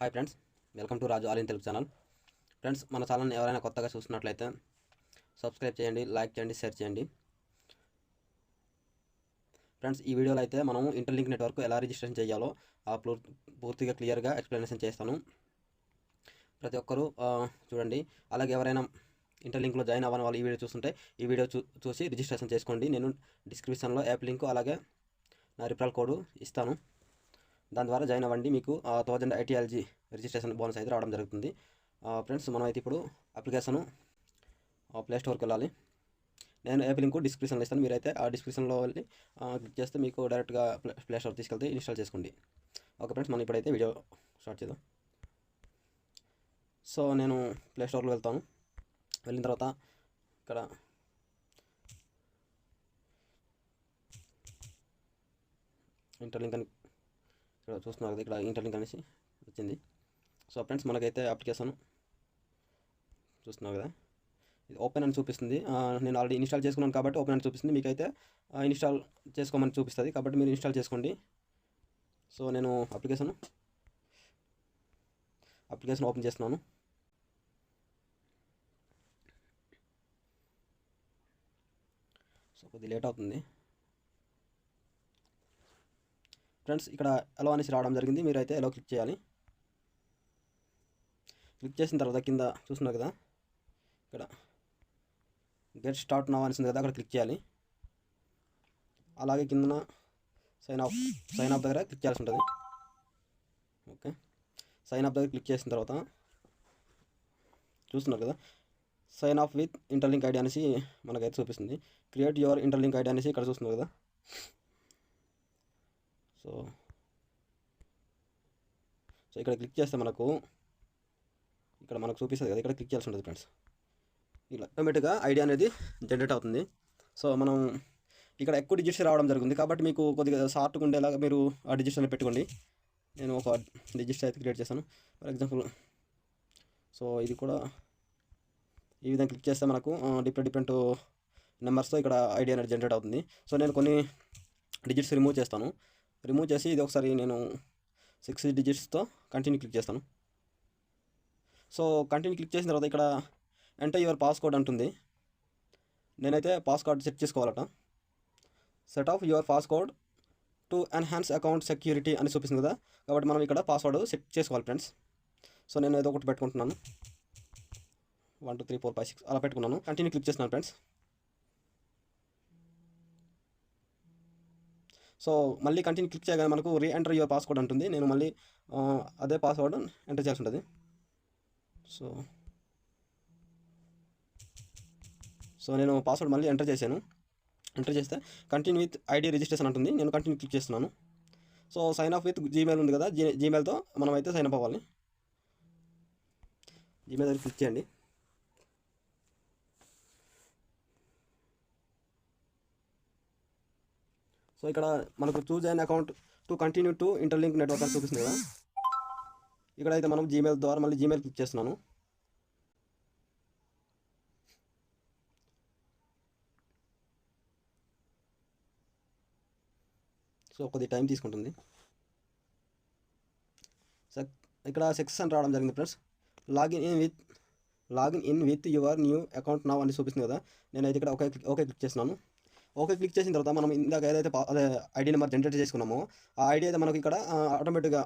Hi friends, welcome to Raju all in Telugu channel. Friends, మన ఛానల్ని ఎవరైనా కొత్తగా చూస్తున్నట్లయితే సబ్స్క్రైబ్ చేయండి, లైక్ చేయండి, షేర్ చేయండి. ఫ్రెండ్స్, ఈ వీడియోలో అయితే మనం ఇంటర్లింక్ నెట్వర్క్ ఎలా రిజిస్ట్రేషన్ చేయాలో పూర్తిగా క్లియర్గా ఎక్స్ప్లెనేషన్ చేస్తాను. ప్రతి ఒక్కరూ చూడండి. అలాగే ఎవరైనా ఇంటర్లింక్లో జాయిన్ అవ్వని వాళ్ళు ఈ వీడియో చూస్తుంటే ఈ వీడియో చూసి రిజిస్ట్రేషన్ చేసుకోండి. నేను డిస్క్రిప్షన్లో యాప్ లింక్ అలాగే నా రిఫరల్ కోడ్ ఇస్తాను. దాని ద్వారా జాయిన్ అవ్వండి. మీకు 1000 ITLG రిజిస్ట్రేషన్ బోనస్ అయితే రావడం జరుగుతుంది. ఫ్రెండ్స్, మనం అయితే ఇప్పుడు అప్లికేషను ప్లే స్టోర్కి వెళ్ళాలి. నేను యాప్ లింక్ డిస్క్రిప్షన్లో ఇస్తాను. మీరైతే ఆ డిస్క్రిప్షన్లో వెళ్ళి క్లిక్ చేస్తే మీకు డైరెక్ట్గా ప్లే స్టోర్ తీసుకెళ్తే ఇన్స్టాల్ చేసుకోండి. ఓకే ఫ్రెండ్స్, మనం ఇప్పుడైతే వీడియో స్టార్ట్ చేద్దాం. సో నేను ప్లే స్టోర్లో వెళ్తాను. వెళ్ళిన తర్వాత ఇక్కడ ఇంటర్లింక్ అని ఇక్కడ చూస్తున్నారు కదా, ఇక్కడ ఇంటర్లింక్ అనేసి వచ్చింది. సో ఫ్రెండ్స్, మనకైతే అప్లికేషన్ చూస్తున్నారు కదా, ఇది ఓపెన్ అని చూపిస్తుంది. నేను ఆల్రెడీ ఇన్స్టాల్ చేసుకున్నాను కాబట్టి ఓపెన్ అని చూపిస్తుంది. మీకైతే ఇన్స్టాల్ చేసుకోమని చూపిస్తుంది కాబట్టి మీరు ఇన్స్టాల్ చేసుకోండి. సో నేను అప్లికేషన్ ఓపెన్ చేస్తున్నాను. సో కొద్దిగా లేట్ అవుతుంది. ఫ్రెండ్స్, ఇక్కడ ఎలో అనేసి రావడం జరిగింది. మీరైతే ఎలో క్లిక్ చేయాలి. క్లిక్ చేసిన తర్వాత కింద చూస్తున్నారు కదా, ఇక్కడ గెట్ స్టార్ట్ నౌ అనేసింది కదా, అక్కడ క్లిక్ చేయాలి. అలాగే కిందన సైన్ అప్ దగ్గర క్లిక్ చేయాల్సి ఉంటుంది. ఓకే, సైన్ అప్ దగ్గర క్లిక్ చేసిన తర్వాత చూస్తున్నారు కదా, sign up with Interlink ID అనేసి మనకైతే చూపిస్తుంది. క్రియేట్ యువర్ ఇంటర్లింక్ ఐడి అనేసి ఇక్కడ చూస్తున్నారు కదా. సో ఇక్కడ క్లిక్ చేస్తే మనకు చూపిస్తుంది కదా, ఇక్కడ క్లిక్ చేయాల్సి ఉంటుంది. ఫ్రెండ్స్, ఇలా ఆటోమేటిక్గా ఐడి అనేది జనరేట్ అవుతుంది. సో మనం ఇక్కడ ఎక్కువ డిజిట్స్ రావడం జరుగుతుంది కాబట్టి మీకు కొద్దిగా షార్ట్గా ఉండేలాగా మీరు ఆ డిజిట్స్ అనేది పెట్టుకోండి. నేను ఒక డిజిట్స్ అయితే క్రియేట్ చేశాను. ఫర్ ఎగ్జాంపుల్, సో ఇది కూడా ఈ విధంగా క్లిక్ చేస్తే మనకు డిఫరెంట్ నెంబర్స్తో ఇక్కడ ఐడి అనేది జనరేట్ అవుతుంది. సో నేను కొన్ని డిజిట్స్ రిమూవ్ చేస్తాను. రిమూవ్ చేసి ఇది ఒకసారి నేను 6 డిజిట్స్తో కంటిన్యూ క్లిక్ చేస్తాను. సో కంటిన్యూ క్లిక్ చేసిన తర్వాత ఇక్కడ ఎంటర్ యువర్ పాస్కోడ్ అంటుంది. నేనైతే పాస్కోడ్ సెట్ చేసుకోవాలట. Set up your passcode to enhance account security అని చూపిస్తుంది కదా, కాబట్టి మనం ఇక్కడ పాస్వర్డ్ సెట్ చేసుకోవాలి. ఫ్రెండ్స్, సో నేను ఏదో ఒకటి పెట్టుకుంటున్నాను. 1 2 3 4 5 6 అలా పెట్టుకున్నాను. కంటిన్యూ క్లిక్ చేస్తున్నాను. ఫ్రెండ్స్, సో మళ్ళీ కంటిన్యూ క్లిక్ చేయగానే మనకు రీ ఎంటర్ యువర్ పాస్వర్డ్ ఉంటుంది. నేను మళ్ళీ అదే పాస్వర్డ్ ఎంటర్ చేయాల్సి ఉంటుంది. సో నేను పాస్వర్డ్ మళ్ళీ ఎంటర్ చేశాను. ఎంటర్ చేస్తే కంటిన్యూ విత్ ఐడి రిజిస్ట్రేషన్ అంటుంది. నేను కంటిన్యూ క్లిక్ చేస్తున్నాను. So sign up with Gmail ఉంది కదా, జీమెయిల్తో మనం అయితే సైన్ అప్ అవ్వాలి. జీమెయిల్ దగ్గర క్లిక్ చేయండి. సో ఇక్కడ మనకు చూజ్ అయిన account to continue to Interlink network అని చూపిస్తుంది కదా, ఇక్కడైతే మనం జీమెయిల్ ద్వారా మళ్ళీ జీమెయిల్ క్లిక్ చేస్తున్నాను. సో కొద్ది టైం తీసుకుంటుంది. ఇక్కడ సక్సెస్ అని రావడం జరిగింది. Friends, login in with your new account now అని చూపిస్తుంది కదా, నేనైతే ఇక్కడ ఓకే క్లిక్ చేస్తున్నాను. ఓకే క్లిక్ చేసిన తర్వాత మనం ఇందాక ఏదైతే అదే ఐడి నెంబర్ జనరేట్ చేసుకున్నామో ఆ ఐడి అయితే మనకు ఇక్కడ ఆటోమేటిక్గా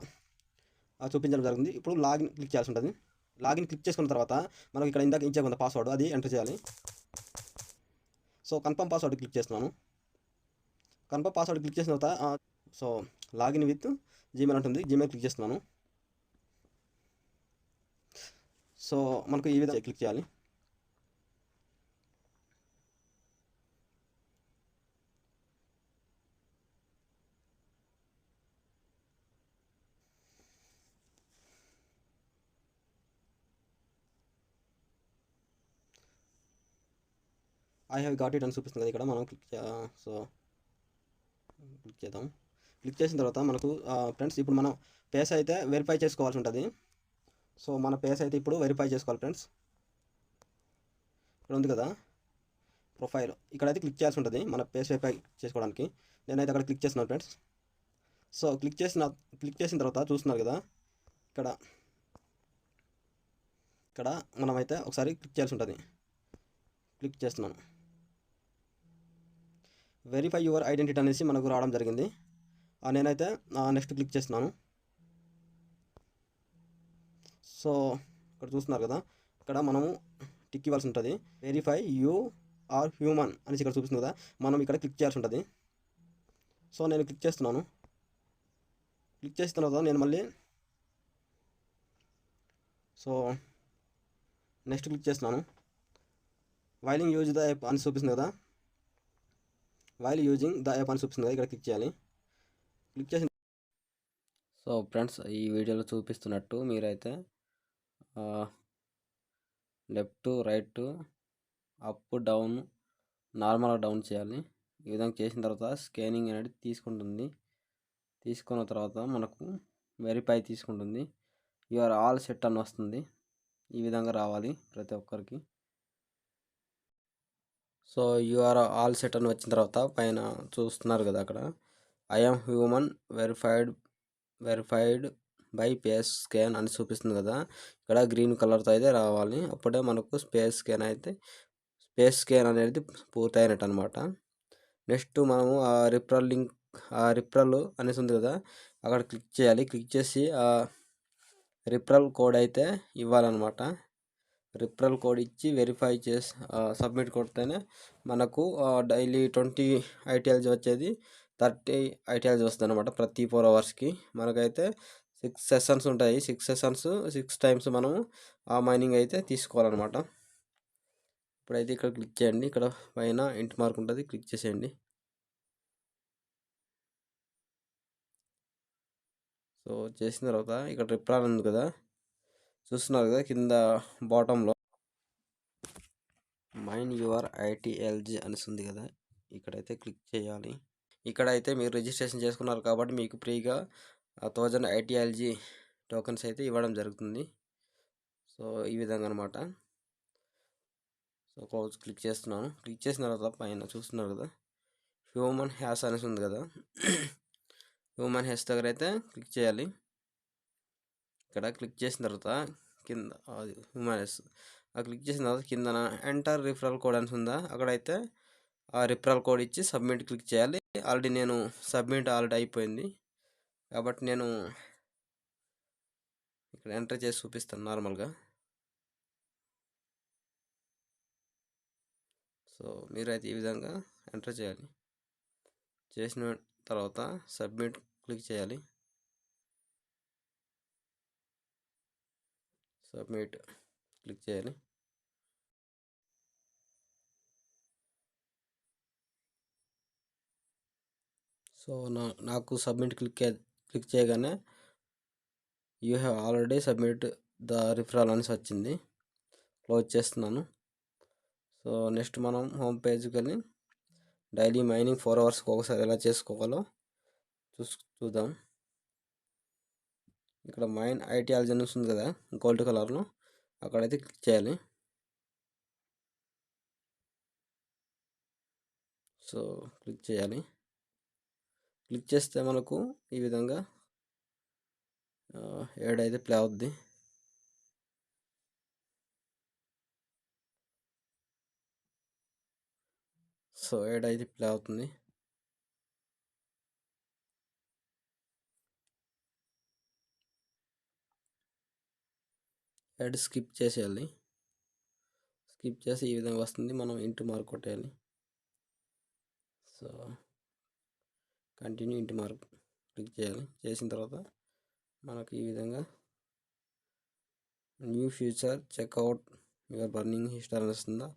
చూపించడం జరిగింది. ఇప్పుడు లాగిన్ క్లిక్ చేయాల్సి ఉంటుంది. లాగిన్ క్లిక్ చేసుకున్న తర్వాత మనకు ఇక్కడ ఇందాక ఇచ్చే కొంత పాస్వర్డ్ అది ఎంటర్ చేయాలి. సో కన్ఫర్మ్ పాస్వర్డ్ క్లిక్ చేస్తున్నాను. కన్ఫర్మ్ పాస్వర్డ్ క్లిక్ చేసిన తర్వాత సో లాగిన్ విత్ జీమెయిల్ ఉంటుంది. జీమెయిల్ క్లిక్ చేస్తున్నాను. సో మనకు ఈ విధంగా క్లిక్ చేయాలి. ఐ హ్యావ్ గాట్ ఇట్ అని చూపిస్తుంది కదా, ఇక్కడ మనం క్లిక్ చేద్దాం. క్లిక్ చేసిన తర్వాత మనకు ఫ్రెండ్స్ ఇప్పుడు మనం పేస్ అయితే వెరిఫై చేసుకోవాల్సి ఉంటుంది. సో మన పేస్ అయితే ఇప్పుడు వెరిఫై చేసుకోవాలి. ఫ్రెండ్స్, ఇక్కడ ఉంది కదా ప్రొఫైల్, ఇక్కడైతే క్లిక్ చేయాల్సి ఉంటుంది మన పేస్ వెరిఫై చేసుకోవడానికి. నేనైతే అక్కడ క్లిక్ చేస్తున్నాను. ఫ్రెండ్స్, సో క్లిక్ చేసిన తర్వాత చూస్తున్నారు కదా, ఇక్కడ ఇక్కడ మనమైతే ఒకసారి క్లిక్ చేయాల్సి ఉంటుంది. క్లిక్ చేస్తున్నాను. వెరిఫై యువర్ ఐడెంటిటీ అనేసి మనకు రావడం జరిగింది. నేనైతే నెక్స్ట్ క్లిక్ చేస్తున్నాను. సో ఇక్కడ చూస్తున్నారు కదా, ఇక్కడ మనము టిక్ ఇవ్వాల్సి ఉంటుంది. వెరిఫై యూ ఆర్ హ్యూమన్ అనేసి ఇక్కడ చూపిస్తుంది కదా, మనం ఇక్కడ క్లిక్ చేయాల్సి ఉంటుంది. సో నేను క్లిక్ చేస్తున్నాను. క్లిక్ చేసిన తర్వాత నేను మళ్ళీ నెక్స్ట్ క్లిక్ చేస్తున్నాను. వైలింగ్ యూజ్ ద యాప్ అని చూపిస్తుంది కదా, వైల్ యూజింగ్ ద యాప్ అని చూపిస్తుంది కదా, ఇక్కడ క్లిక్ చేయాలి. క్లిక్ చేసిన సో ఫ్రెండ్స్, ఈ వీడియోలో చూపిస్తున్నట్టు మీరైతే లెఫ్ట్ రైట్ అప్ డౌన్ నార్మల్గా డౌన్ చేయాలి. ఈ విధంగా చేసిన తర్వాత స్కానింగ్ అనేది తీసుకుంటుంది. తీసుకున్న తర్వాత మనకు వెరిఫై తీసుకుంటుంది. యు ఆర్ ఆల్ సెట్ అని వస్తుంది. ఈ విధంగా రావాలి ప్రతి ఒక్కరికి. So you are all set అని వచ్చిన తర్వాత పైన చూస్తున్నారు కదా, అక్కడ I'm human verified by face scan అని చూపిస్తుంది కదా, ఇక్కడ గ్రీన్ కలర్తో అయితే రావాలి. అప్పుడే మనకు ఫేస్ స్కాన్ అనేది పూర్తయినట్టు అనమాట. నెక్స్ట్ మనము ఆ రిఫరల్ అనేసి ఉంది కదా, అక్కడ క్లిక్ చేయాలి. క్లిక్ చేసి ఆ రిఫరల్ కోడ్ అయితే ఇవ్వాలన్నమాట. రిఫరల్ కోడ్ ఇచ్చి వెరిఫై చేసి సబ్మిట్ కొడితేనే మనకు డైలీ 20 ఐటీఎల్జీ వచ్చేది 30 ఐటీఎల్జీ వస్తుంది అనమాట. ప్రతి 4 అవర్స్కి మనకైతే 6 సెషన్స్ ఉంటాయి. 6 సెషన్స్ 6 టైమ్స్ మనము ఆ మైనింగ్ అయితే తీసుకోవాలన్నమాట. ఇప్పుడైతే ఇక్కడ క్లిక్ చేయండి. ఇక్కడ పైన ఇంట్ మార్క్ ఉంటుంది, క్లిక్ చేసేయండి. సో చేసిన తర్వాత ఇక్కడ రిఫరల్ ఉంది కదా, చూస్తున్నారు కదా కింద బాటంలో మైన్ యువర్ ఐటీఎల్జీ అనేసి ఉంది కదా, ఇక్కడైతే క్లిక్ చేయాలి. ఇక్కడైతే మీరు రిజిస్ట్రేషన్ చేసుకున్నారు కాబట్టి మీకు ఫ్రీగా 1000 ఐటీఎల్జీ టోకెన్స్ అయితే ఇవ్వడం జరుగుతుంది. సో ఈ విధంగా అనమాట. సో క్లోజ్ క్లిక్ చేస్తున్నాను. క్లిక్ చేసిన తర్వాత పైన చూస్తున్నారు కదా హ్యూమన్ హ్యాస్ అనేసి ఉంది కదా, హ్యూమన్ హ్యాస్ దగ్గర అయితే క్లిక్ చేయాలి. ఇక్కడ క్లిక్ చేసిన తర్వాత కింద హ్యూమన్ హ్యాస్ క్లిక్ చేసిన తర్వాత కింద ఎంటర్ రిఫరల్ కోడ్ అని ఉందా, అక్కడైతే ఆ రిఫరల్ కోడ్ ఇచ్చి సబ్మిట్ క్లిక్ చేయాలి. ఆల్రెడీ నేను సబ్మిట్ అయిపోయింది కాబట్టి నేను ఇక్కడ ఎంటర్ చేసి చూపిస్తాను నార్మల్గా. సో మీరైతే ఈ విధంగా ఎంటర్ చేయాలి. చేసిన తర్వాత సబ్మిట్ క్లిక్ చేయాలి. సబ్మిట్ క్లిక్ చేయాలి. సో నాకు సబ్మిట్ క్లిక్ చేయగానే you have already submit the referral అనేసి వచ్చింది. క్లోజ్ చేస్తున్నాను. సో నెక్స్ట్ మనం హోమ్ పేజ్కి వెళ్ళి డైలీ మైనింగ్ 4 అవర్స్కి ఒకసారి ఎలా చేసుకోవాలో చూద్దాం. ఇక్కడ మైన్ ఐటీఎల్జీ అని ఉంది కదా గోల్డ్ కలర్లో, అక్కడైతే క్లిక్ చేయాలి. సో క్లిక్ చేయాలి. క్లిక్ చేస్తే మనకు ఈ విధంగా ఏడైతే ప్లే అవుద్ది. సో ఏడైతే ప్లే అవుతుంది. యాడ్ స్కిప్ చేసేయాలి. స్కిప్ చేసి ఈ విధంగా వస్తుంది, మనం ఇంటూ మార్క్ కొట్టేయాలి. So continue into mark click చేయాలి. చేసిన తర్వాత మనకు ఈ విధంగా new future check out your burning history వస్తుందా,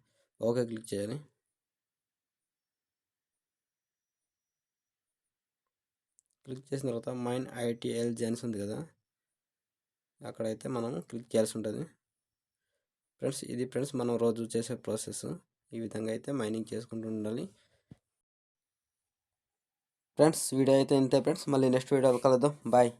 ఓకే క్లిక్ చేయాలి. క్లిక్ చేసిన తర్వాత మైన్ ఐటీఎల్జీ అని ఉంది కదా, అక్కడైతే మనం క్లిక్ చేయాల్సి ఉంటుంది. ఫ్రెండ్స్ ఇది మనం రోజు చేసే ప్రాసెస్. ఈ విధంగా అయితే మైనింగ్ చేసుకుంటూ ఉండాలి. ఫ్రెండ్స్ వీడియో అయితే ఇంతే ఫ్రెండ్స్, మళ్ళీ నెక్స్ట్ వీడియోలో కలుద్దాం. బాయ్.